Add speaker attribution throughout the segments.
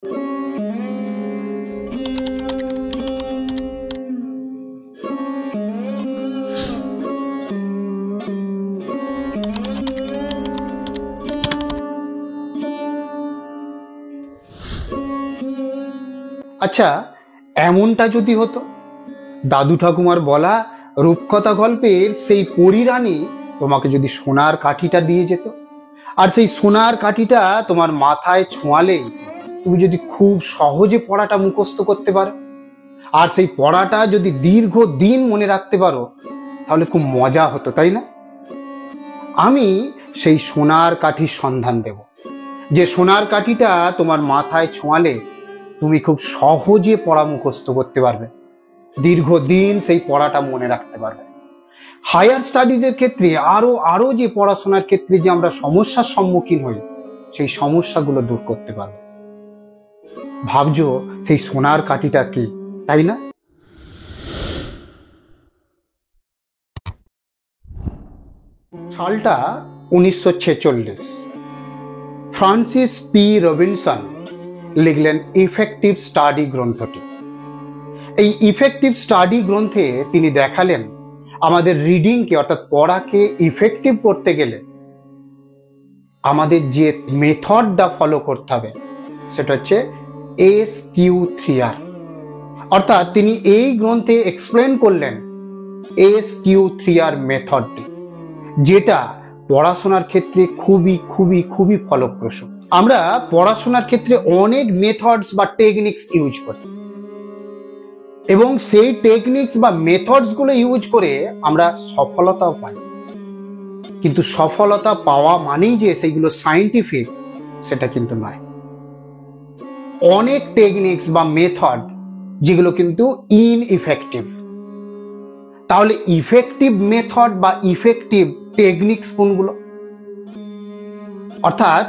Speaker 1: আচ্ছা, এমনটা যদি হতো দাদু ঠাকুমার বলা রূপকথা গল্পের সেই পরীরানী তোমাকে যদি সোনার কাঠিটা দিয়ে যেত, আর সেই সোনার কাঠিটা তোমার মাথায় ছোঁয়ালেই তুমি যদি খুব সহজে পড়াটা মুখস্থ করতে পারো, আর সেই পড়াটা যদি দীর্ঘ দিন মনে রাখতে পারো, তাহলে খুব মজা হতো, তাই না? আমি সেই সোনার কাঠির সন্ধান দেব, যে সোনার কাঠিটা তোমার মাথায় ছোঁয়ালে তুমি খুব সহজে পড়া মুখস্থ করতে পারবে, দীর্ঘদিন সেই পড়াটা মনে রাখতে পারবে। হায়ার স্টাডিজের ক্ষেত্রে আরো যে পড়াশোনার ক্ষেত্রে যে আমরা সমস্যার সম্মুখীন হই, সেই সমস্যাগুলো দূর করতে পারবে। ভাবছো সেই সোনার কাঠিটা কি, তাই না? সালটা 1946। ফ্রান্সিস পি রবিনসন লিখলেন ইফেক্টিভ স্টাডি গ্রন্থটি। এই ইফেক্টিভ স্টাডি গ্রন্থে তিনি দেখালেন আমাদের রিডিংকে অর্থাৎ পড়াকে ইফেক্টিভ করতে গেলে আমাদের যে মেথডটা ফলো করতে হবে সেটা হচ্ছে SQ3R। অর্থাৎ তিনি এই গ্রন্থে এক্সপ্লেন করলেন SQ3R মেথডটি, যেটা পড়াশোনার ক্ষেত্রে খুবই খুবই খুবই ফলপ্রসূ। আমরা পড়াশোনার ক্ষেত্রে অনেক মেথডস বা টেকনিক্স ইউজ করি, এবং সেই টেকনিক্স বা মেথডস গুলো ইউজ করে আমরা সফলতাও পাই, কিন্তু সফলতা পাওয়া মানেই যে সেইগুলো সায়েন্টিফিক সেটা কিন্তু নয়। অনেক টেকনিক্স বা মেথড যেগুলো কিন্তু ইনইফেক্টিভ। তাহলে ইফেক্টিভ মেথড বা ইফেক্টিভ টেকনিক্স কোনগুলো? অর্থাৎ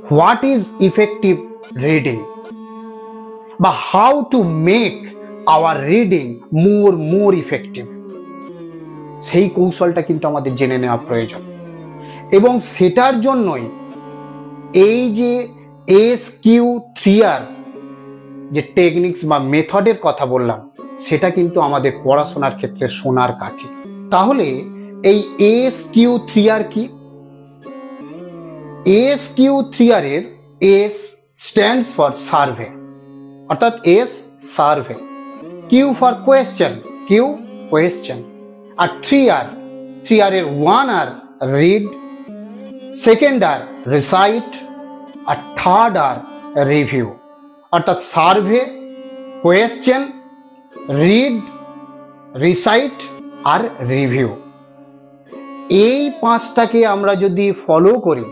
Speaker 1: হোয়াট ইজ ইফেক্টিভ রিডিং, বা how to make our reading more effective, সেই কৌশলটা কিন্তু আমাদের জেনে নেওয়া প্রয়োজন। এবং সেটার জন্যই এই যে SQ3R যে টেকনিক্স বা মেথডের কথা বললাম, সেটা কিন্তু আমাদের পড়াশোনার ক্ষেত্রে সোনার কাঠি। তাহলে এই SQ3R কি? SQ3R এর S stands for survey, অর্থাৎ S survey, Q for question, Q question, আর 3R এর 1R read, 2R recite, আর 3R review। অর্থাৎ সার্ভে, কোয়েশ্চেন, রিড, রিসাইট আর রিভিউ, এই পাঁচটাকে আমরা যদি ফলো করি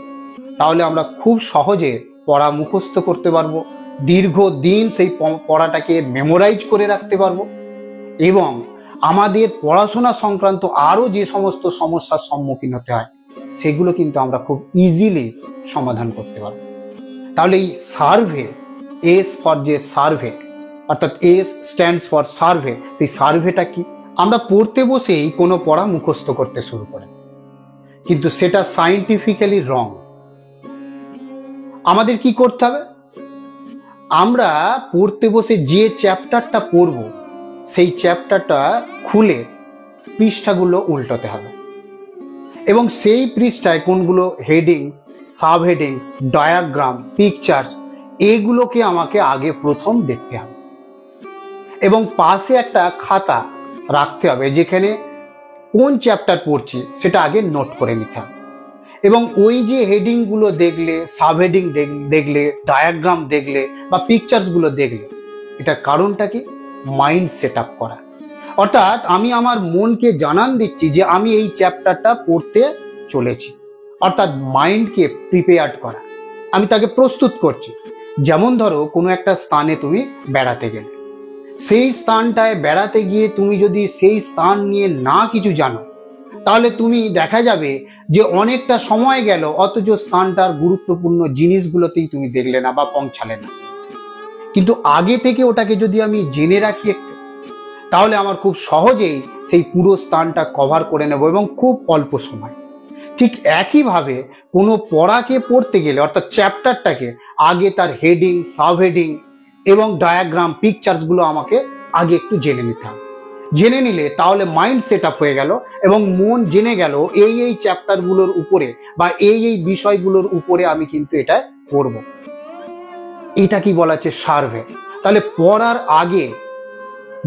Speaker 1: তাহলে আমরা খুব সহজে পড়া মুখস্থ করতে পারবো, দীর্ঘদিন সেই পড়াটাকে মেমোরাইজ করে রাখতে পারবো, এবং আমাদের পড়াশোনা সংক্রান্ত আরো যে সমস্ত সমস্যার সম্মুখীন হতে হয় সেগুলো কিন্তু আমরা খুব ইজিলি সমাধান করতে পারবো। তাহলে এই সার্ভে, S ফর যে সার্ভে, অর্থাৎ S স্ট্যান্ডস ফর সার্ভে, সেই সার্ভেটা কি? আমরা পড়তে বসেই কোনো পড়া মুখস্থ করতে শুরু করি, কিন্তু সেটা সায়েন্টিফিক্যালি রং। আমাদের কি করতে হবে? আমরা পড়তে বসে যে চ্যাপ্টারটা পড়ব সেই চ্যাপ্টারটা খুলে পৃষ্ঠাগুলো উল্টাতে হবে, এবং সেই পৃষ্ঠায় কোনগুলো headings, sub headings, diagram, pictures, এগুলোকে আমাকে আগে প্রথম দেখতে হবে, এবং পাশে একটা খাতা রাখতে হবে যেখানে কোন চ্যাপ্টার পড়ছি সেটা আগে নোট করে নিতে হবে। এবং ওই যে হেডিংগুলো দেখলে, সাব হেডিং দেখলে, ডায়াগ্রাম দেখলে বা পিকচার্সগুলো দেখলে, এটার কারণটা কি? মাইন্ড সেট আপ করা। অর্থাৎ আমি আমার মনকে জানান দিচ্ছি যে আমি এই চ্যাপ্টারটা পড়তে চলেছি, অর্থাৎ মাইন্ডকে প্রিপেয়ার্ড করা, আমি তাকে প্রস্তুত করছি। যেমন ধরো কোনো একটা স্থানে তুমি বেড়াতে গেলে, সেই স্থানটায় বেড়াতে গিয়ে তুমি যদি সেই স্থান নিয়ে না কিছু জানো, তাহলে তুমি দেখা যাবে যে অনেকটা সময় গেল অথচ স্থানটার গুরুত্বপূর্ণ জিনিসগুলোতেই তুমি দেখলে না বা পৌঁছালে না। কিন্তু আগে থেকে ওটাকে যদি আমি জেনে রাখি একটু, তাহলে আমার খুব সহজেই সেই পুরো স্থানটা কভার করে নেব এবং খুব অল্প সময়। ঠিক একইভাবে কোনো পড়াকে পড়তে গেলে, অর্থাৎ চ্যাপ্টারটাকে আগে তার হেডিং, সাবহেডিং এবং ডায়াগ্রাম, পিকচার্সগুলো আমাকে আগে একটু জেনে নিতে হবে। জেনে নিলে তাহলে মাইন্ড সেট আপ হয়ে গেল এবং মন জেনে গেল এই চ্যাপ্টারগুলোর উপরে বা এই বিষয়গুলোর উপরে আমি কিন্তু এটা পড়ব। এটা কি বলা হচ্ছে? সার্ভে। তাহলে পড়ার আগে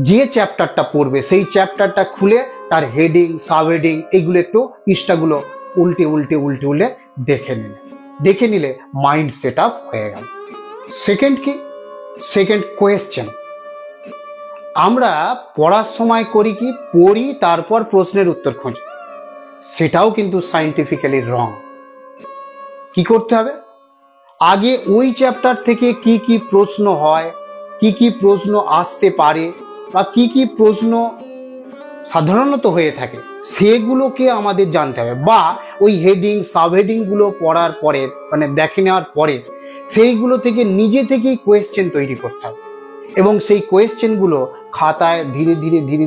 Speaker 1: যে চ্যাপ্টারটা পড়বে সেই চ্যাপ্টারটা খুলে তার হেডিং, সাবহেডিং এগুলো একটু পৃষ্ঠাগুলো উল্টে দেখে নিলে মাইন্ড সেট আপ হয়ে গেল। সেকেন্ড কি? Second question. আমরা পড়ার সময় করি কি? পড়ি তারপর প্রশ্নের উত্তর খুঁজি। সেটাও কিন্তু সায়েন্টিফিক্যালি রং। কি করতে হবে? আগে ওই চ্যাপ্টার থেকে কি কি প্রশ্ন হয়, কি কি প্রশ্ন আসতে পারে বা কি কি প্রশ্ন সাধারণত হয়ে থাকে সেগুলোকে আমাদের জানতে হবে, বা ওই হেডিং, সাবহেডিং গুলো পড়ার পরে মানে দেখে নেওয়ার পরে সেইগুলো থেকে নিজে থেকেই কোয়েশ্চেন তৈরি করতে হবে এবং সেই কোয়েশ্চেনগুলো খাতায় ধীরে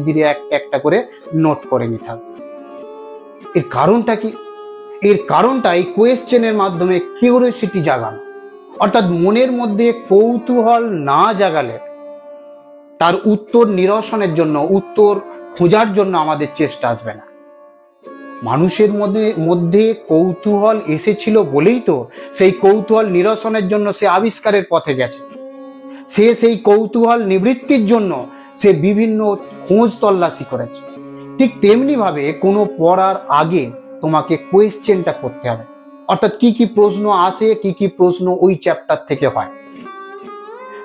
Speaker 1: ধীরে একটা করে নোট করে নিতে হবে। এর কারণটা কি? এর কারণটা এই কোয়েশ্চেনের মাধ্যমে কিউরিওসিটি জাগানো, অর্থাৎ মনের মধ্যে কৌতূহল না জাগালে তার উত্তর নিরসনের জন্য, উত্তর খোঁজার জন্য আমাদের চেষ্টা আসবে না। মানুষের মধ্যে কৌতূহল এসেছিল বলেই তো সেই কৌতূহল নিরসনের জন্য সে আবিষ্কারের পথে গেছে। সে সেই কৌতূহল নিবৃত্তির জন্য সে বিভিন্ন খোঁজ তল্লাশি করেছে। ঠিক তেমনি ভাবে কোনো পড়ার আগে তোমাকে কোয়েশ্চেনটা করতে হবে, অর্থাৎ কি কি প্রশ্ন আসে, কি কি প্রশ্ন ওই চ্যাপ্টার থেকে হয়।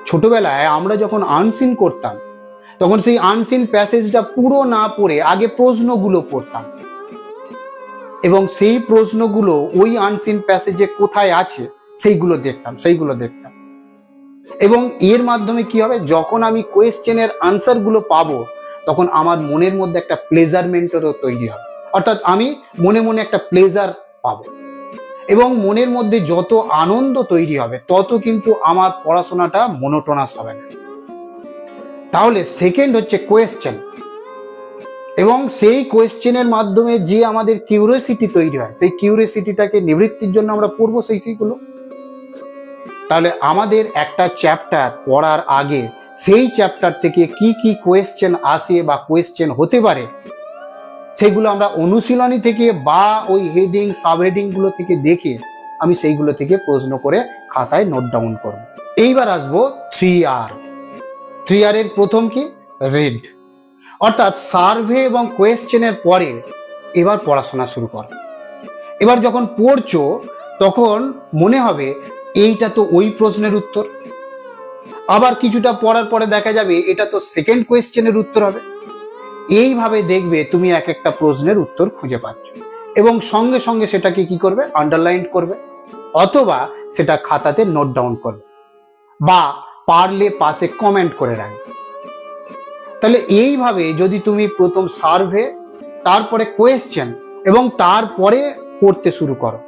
Speaker 1: ছোটবেলায় আমরা যখন আনসিন করতাম তখন সেই আনসিন প্যাসেজটা পুরো না পড়ে আগে প্রশ্নগুলো পড়তাম এবং সেই প্রশ্নগুলো ওই আনসিন প্যাসেজে কোথায় আছে সেইগুলো দেখতাম এবং এর মাধ্যমে কি হবে? যখন আমি কোয়েশ্চেনের আনসার গুলো পাবো তখন আমার মনের মধ্যে একটা প্লেজারমেন্টেরও তৈরি হবে, অর্থাৎ আমি মনে মনে একটা প্লেজার পাবো এবং মনের মধ্যে যত আনন্দ তৈরি হবে তত কিন্তু আমার পড়াশোনাটা মনোটোনাস হবে না। তাহলে সেকেন্ড হচ্ছে কোয়েশ্চেন, এবং সেই কোয়েশ্চেনের মাধ্যমে যে আমাদের কিউরিওসিটি তৈরি হয় সেই কিউরিওসিটিটাকে নিবৃত্তির জন্য আমরা পড়বো সেইগুলো। তাহলে আমাদের একটা চ্যাপ্টার পড়ার আগে সেই চ্যাপ্টার থেকে কি কি কোয়েশ্চেন আসে বা কোয়েশ্চেন হতে পারে সেগুলো আমরা অনুশীলনী থেকে বা ওই হেডিং, সাবহেডিং গুলো থেকে দেখে আমি সেইগুলো থেকে প্রশ্ন করে খাতায় নোট ডাউন করব। এইবার আসবো 3R। 3R এর প্রথম কি? রিড। অর্থাৎ সার্ভে এবং কোয়েশ্চেনের পরে এবার পড়াশোনা শুরু করো। এবার যখন পড়ছো তখন মনে হবে এইটা তো ওই প্রশ্নের উত্তর, আবার কিছুটা পড়ার পরে দেখা যাবে এটা তো সেকেন্ড কোয়েশ্চেনের উত্তর হবে। এইভাবে দেখবে তুমি এক একটা প্রশ্নের উত্তর খুঁজে পাচ্ছ এবং সঙ্গে সঙ্গে সেটাকে কি করবে? আন্ডারলাইন করবে অথবা সেটা খাতাতে নোট ডাউন করবে বা পারলে পাশে কমেন্ট করে রাখবে। তাহলে এইভাবে যদি তুমি প্রথম সার্ভে, তারপরে কোয়েশ্চেন এবং তারপরে পড়তে শুরু করো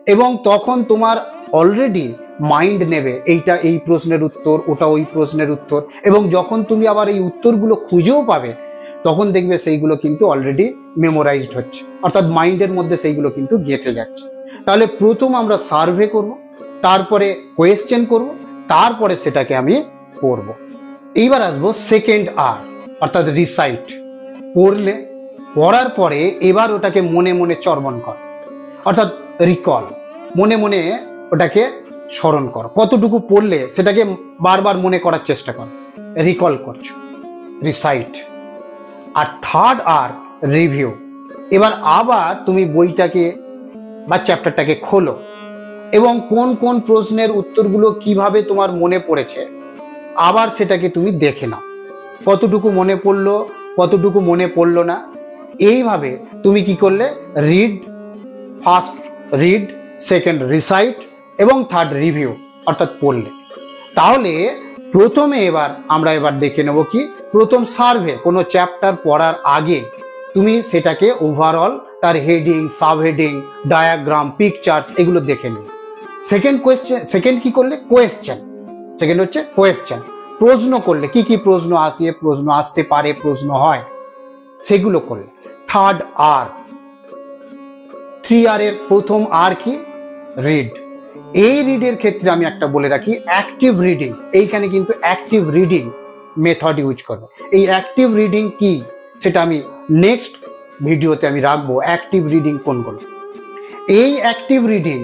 Speaker 1: এবং তখন তোমার অলরেডি মাইন্ড নেবে এইটা এই প্রশ্নের উত্তর, ওটা ওই প্রশ্নের উত্তর, এবং যখন তুমি আবার এই উত্তরগুলো খুঁজেও পাবে তখন দেখবে সেইগুলো কিন্তু অলরেডি মেমোরাইজড হচ্ছে, অর্থাৎ মাইন্ডের মধ্যে সেইগুলো কিন্তু গেঁথে যাচ্ছে। তাহলে প্রথম আমরা সার্ভে করব, তারপরে কোয়েশ্চেন করব, তারপরে সেটাকে আমি পড়ব। এইবার আসবো সেকেন্ড R, অর্থাৎ রিসাইট। পড়ার পরে এবার ওটাকে মনে মনে চর্বণ কর, অর্থাৎ রিকল, মনে মনে ওটাকে স্মরণ কর। কতটুকু পড়লে সেটাকে বারবার মনে করার চেষ্টা কর, রিকল করছো, রিসাইট। আর থার্ড R, রিভিউ। এবার আবার তুমি বইটাকে বা চ্যাপ্টারটাকে খোলো এবং কোন কোন প্রশ্নের উত্তরগুলো কিভাবে তোমার মনে পড়েছে আবার সেটাকে তুমি দেখে নাও, কতটুকু মনে পড়লো, কতটুকু মনে পড়লো না। এইভাবে তুমি কি করলে? Read, first read, second recite এবং থার্ড রিভিউ, অর্থাৎ পড়লে। তাহলে প্রথমে আমরা দেখে নেব কি? প্রথম সার্ভে। কোনো চ্যাপ্টার পড়ার আগে তুমি সেটাকে ওভারঅল তার হেডিং, সাবহেডিং, ডায়াগ্রাম, পিকচার্স এগুলো দেখে নেবে। সেকেন্ড কি করলে? কোয়েশ্চেন। সেকেন্ড হচ্ছে কোয়েশ্চেন, প্রশ্ন করলে কি কি প্রশ্ন আসে, প্রশ্ন আসতে পারে, প্রশ্ন হয়, সেগুলো করলে। থার্ড R, 3R এর প্রথম R কি? রিড। এই রিডের ক্ষেত্রে আমি একটা বলে রাখি, অ্যাক্টিভ রিডিং, এইখানে কিন্তু অ্যাক্টিভ রিডিং মেথড ইউজ করবে। এই অ্যাক্টিভ রিডিং কি সেটা আমি নেক্সট ভিডিওতে আমি রাখবো, অ্যাক্টিভ রিডিং কোনগুলো। এই অ্যাক্টিভ রিডিং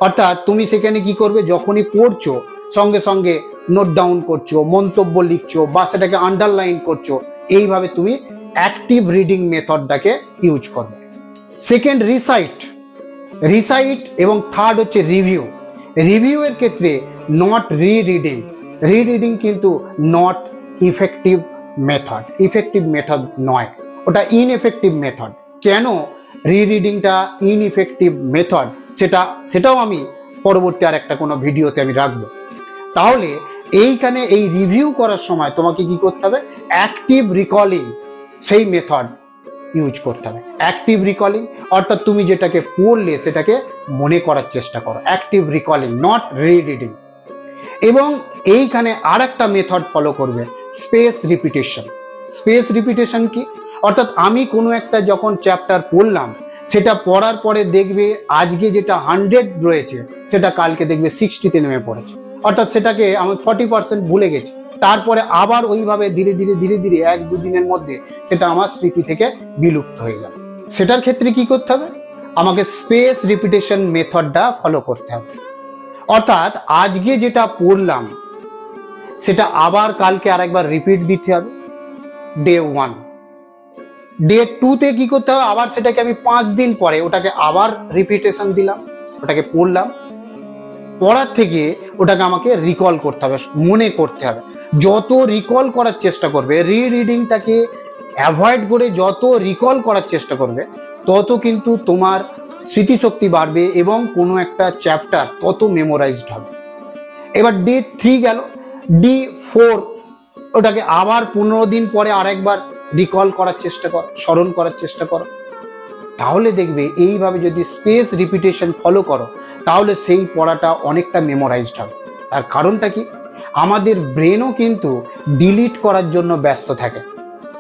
Speaker 1: অর্থাৎ তুমি সেখানে কি করবে, যখনই পড়ছো সঙ্গে সঙ্গে নোট ডাউন করছো, মন্তব্য লিখছো বা সেটাকে আন্ডারলাইন করছো, এইভাবে তুমি অ্যাক্টিভ রিডিং মেথডটাকে ইউজ করবে। সেকেন্ড রিসাইট এবং থার্ড হচ্ছে রিভিউ। রিভিউ এর ক্ষেত্রে নট রিডিং কিন্তু নট ইফেক্টিভ মেথড নয়, ওটা ইনএফেক্টিভ মেথড। কেন রিডিংটা ইনইফেক্টিভ মেথড সেটাও আমি পরবর্তী আর একটা কোনো ভিডিওতে আমি রাখবো। তাহলে এইখানে এই রিভিউ করার সময় তোমাকে কি করতে হবে, অ্যাক্টিভ রিকলিং সেই মেথড ইউজ করতে হবে। অ্যাক্টিভ রিকলিং অর্থাৎ তুমি যেটাকে পড়লে সেটাকে মনে করার চেষ্টা করো, অ্যাক্টিভ রিকলিং, নট রিডিং। এবং এইখানে আর একটা মেথড ফলো করবে, স্পেস রিপিটেশন কি, অর্থাৎ আমি কোনো একটা যখন চ্যাপ্টার পড়লাম, সেটা পড়ার পরে দেখবে আজকে যেটা 100 রয়েছে সেটা কালকে দেখবে 60-তে নেমে পড়েছে, অর্থাৎ সেটাকে আমি 40% ভুলে গেছি। তারপরে আবার ওইভাবে ধীরে ধীরে 1-2 দিনের মধ্যে সেটা আমার স্মৃতি থেকে বিলুপ্ত হয়ে গেল। সেটার ক্ষেত্রে কি করতে হবে, আমাকে স্পেস রিপিটেশন মেথডটা ফলো করতে হবে। অর্থাৎ আজকে যেটা পড়লাম সেটা আবার কালকে আরেকবার রিপিট দিতে হবে, ডে 1। ডে 2-তে কি করতে হবে, আবার সেটাকে আমি 5 দিন পরে ওটাকে আবার রিপিটেশন দিলাম, ওটাকে পড়লাম, পড়ার থেকে ওটাকে আমাকে রিকল করতে হবে, মনে করতে হবে। যত রিকল করার চেষ্টা করবে, রিডিংটাকে অ্যাভয়েড করে যত রিকল করার চেষ্টা করবে, তত কিন্তু তোমার স্মৃতিশক্তি বাড়বে এবং কোনো একটা চ্যাপ্টার তত মেমোরাইজড হবে। এবার ডে 3 গেল, ডে 4 ওটাকে আবার 15 দিন পরে আরেকবার রিকল করার চেষ্টা করো, স্মরণ করার চেষ্টা করো। তাহলে দেখবে এইভাবে যদি স্পেস রিপিটেশন ফলো করো, তাহলে সেই পড়াটা অনেকটা মেমোরাইজড হবে। তার কারণটা কি, আমাদের ব্রেনও কিন্তু ডিলিট করার জন্য ব্যস্ত থাকে,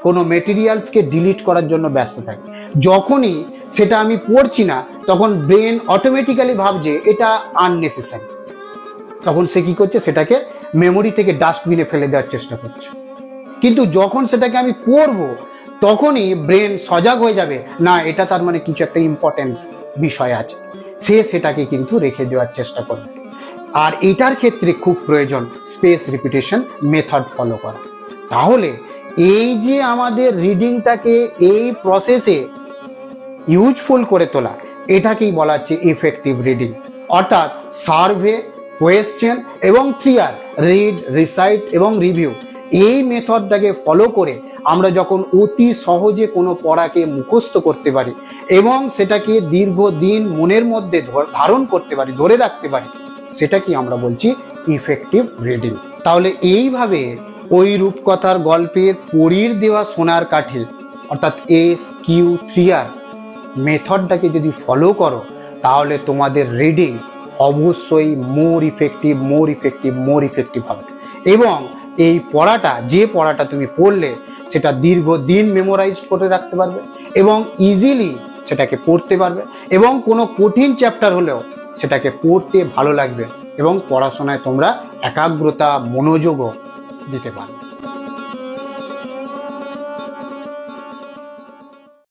Speaker 1: কোনো মেটেরিয়ালসকে ডিলিট করার জন্য ব্যস্ত থাকে। যখনই সেটা আমি পড়ছি না, তখন ব্রেন অটোমেটিক্যালি ভাবছে এটা আননেসেসারি, তখন সে কি করছে, সেটাকে মেমোরি থেকে ডাস্টবিনে ফেলে দেওয়ার চেষ্টা করছে। কিন্তু যখন সেটাকে আমি পড়বো, তখনই ব্রেন সজাগ হয়ে যাবে, না এটা তার মানে কিছু একটা ইম্পর্টেন্ট বিষয় আছে, সে সেটাকে কিন্তু রেখে দেওয়ার চেষ্টা করবে। আর এটার ক্ষেত্রে খুব প্রয়োজন স্পেস রিপিটেশন মেথড ফলো করা। তাহলে এই যে আমাদের রিডিংটাকে এই প্রসেসে ইউজফুল করে তোলা, এটাকেই বলা হচ্ছে ইফেক্টিভ রিডিং। অর্থাৎ সার্ভে, কোয়েশ্চেন এবং ক্লিয়ার, রিড, রিসাইট এবং রিভিউ, এই মেথডটাকে ফলো করে আমরা যখন অতি সহজে কোনো পড়াকে মুখস্থ করতে পারি এবং সেটাকে দীর্ঘদিন মনের মধ্যে ধারণ করতে পারি, ধরে রাখতে পারি, সেটাকে আমরা বলছি ইফেক্টিভ রিডিং। তাহলে এইভাবে ওই রূপকথার গল্পের পরীর দেওয়া সোনার কাঠি অর্থাৎ SQ3R মেথডটাকে যদি ফলো করো, তাহলে তোমাদের রিডিং অবশ্যই মোর ইফেক্টিভ হবে। এবং এই পড়াটা, যে পড়াটা তুমি পড়লে সেটা দীর্ঘদিন মেমোরাইজড করে রাখতে পারবে এবং ইজিলি সেটাকে পড়তে পারবে, এবং কোনো কঠিন চ্যাপ্টার হলেও সেটাকে পড়তে ভালো লাগবে এবং পড়াশোনায় তোমরা একাগ্রতা, মনোযোগও দিতে পারবে।